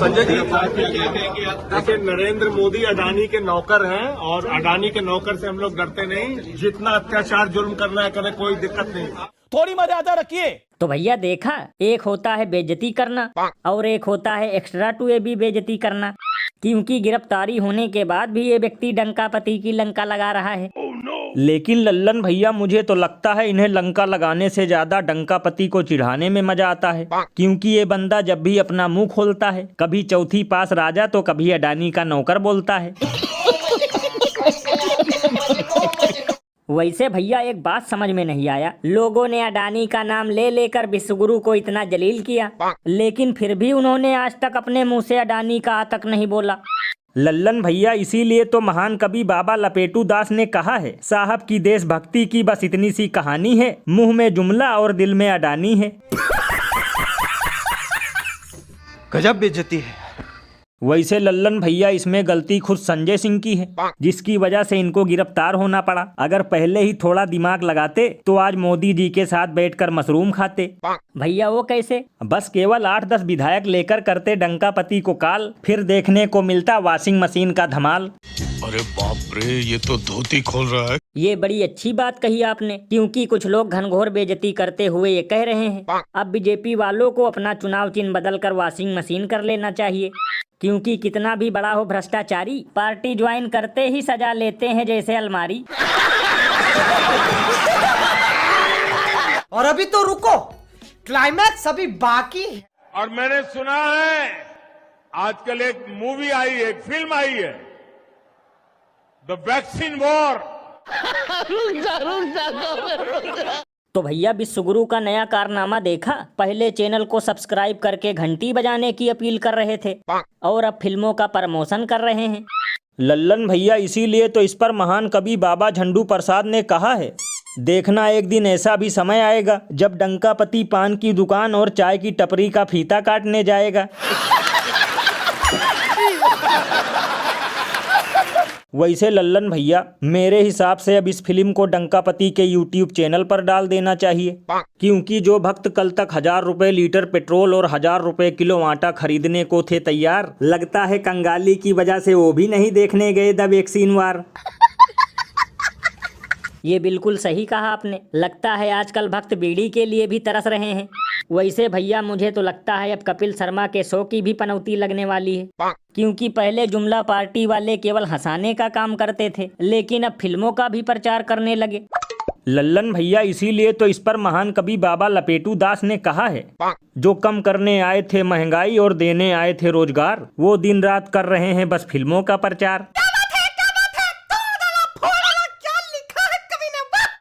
संजय जी देखिए, नरेंद्र मोदी अडानी के नौकर हैं और अडानी के नौकर से हम लोग डरते नहीं। जितना अत्याचार जुल्म करना है करे, कोई दिक्कत नहीं। थोड़ी मर्यादा रखिए। तो भैया देखा, एक होता है बेइज्जती करना और एक होता है एक्स्ट्रा टू ए बी बेइज्जती करना, क्योंकि गिरफ्तारी होने के बाद भी ये व्यक्ति डंकापति की लंका लगा रहा है। लेकिन लल्लन भैया, मुझे तो लगता है इन्हें लंका लगाने से ज्यादा डंकापति को चिढ़ाने में मजा आता है, क्योंकि ये बंदा जब भी अपना मुंह खोलता है, कभी चौथी पास राजा तो कभी अडानी का नौकर बोलता है। वैसे भैया एक बात समझ में नहीं आया, लोगों ने अडानी का नाम ले लेकर विश्वगुरु को इतना जलील किया, लेकिन फिर भी उन्होंने आज तक अपने मुंह से अडानी का आ तक नहीं बोला। लल्लन भैया, इसीलिए तो महान कवि बाबा लपेटू दास ने कहा है, साहब की देशभक्ति की बस इतनी सी कहानी है, मुंह में जुमला और दिल में अडानी है। गजब बेइज्जती है। वैसे लल्लन भैया, इसमें गलती खुद संजय सिंह की है, जिसकी वजह से इनको गिरफ्तार होना पड़ा। अगर पहले ही थोड़ा दिमाग लगाते तो आज मोदी जी के साथ बैठकर मशरूम खाते। भैया वो कैसे? बस केवल 8-10 विधायक लेकर करते डंकापति को काल, फिर देखने को मिलता वॉशिंग मशीन का धमाल। अरे बाप रे, ये तो धोती खोल रहा है। ये बड़ी अच्छी बात कही आपने, क्योंकि कुछ लोग घनघोर बेइज्जती करते हुए ये कह रहे हैं अब बीजेपी वालों को अपना चुनाव चिन्ह बदलकर वॉशिंग मशीन कर लेना चाहिए, क्योंकि कितना भी बड़ा हो भ्रष्टाचारी, पार्टी ज्वाइन करते ही सजा लेते हैं जैसे अलमारी। और अभी तो रुको, क्लाइमैक्स अभी बाकी है। और मैंने सुना है आजकल एक मूवी आई है, एक फिल्म आई है, द वैक्सीन वॉर। तो भैया विश्वगुरु का नया कारनामा देखा, पहले चैनल को सब्सक्राइब करके घंटी बजाने की अपील कर रहे थे और अब फिल्मों का प्रमोशन कर रहे हैं। लल्लन भैया, इसीलिए तो इस पर महान कवि बाबा झंडू प्रसाद ने कहा है, देखना एक दिन ऐसा भी समय आएगा जब डंकापति पान की दुकान और चाय की टपरी का फीता काटने जाएगा। वैसे लल्लन भैया, मेरे हिसाब से अब इस फिल्म को डंकापति के YouTube चैनल पर डाल देना चाहिए, क्योंकि जो भक्त कल तक 1000 रुपए लीटर पेट्रोल और 1000 रुपए किलो आटा खरीदने को थे तैयार, लगता है कंगाली की वजह से वो भी नहीं देखने गए द वैक्सीन वार। ये बिल्कुल सही कहा आपने, लगता है आजकल भक्त बीड़ी के लिए भी तरस रहे हैं। वैसे भैया मुझे तो लगता है अब कपिल शर्मा के शो की भी पनौती लगने वाली है, क्योंकि पहले जुमला पार्टी वाले केवल हंसाने का काम करते थे, लेकिन अब फिल्मों का भी प्रचार करने लगे। लल्लन भैया, इसीलिए तो इस पर महान कवि बाबा लपेटू दास ने कहा है, जो कम करने आए थे महंगाई और देने आए थे रोजगार, वो दिन रात कर रहे हैं बस फिल्मों का प्रचार।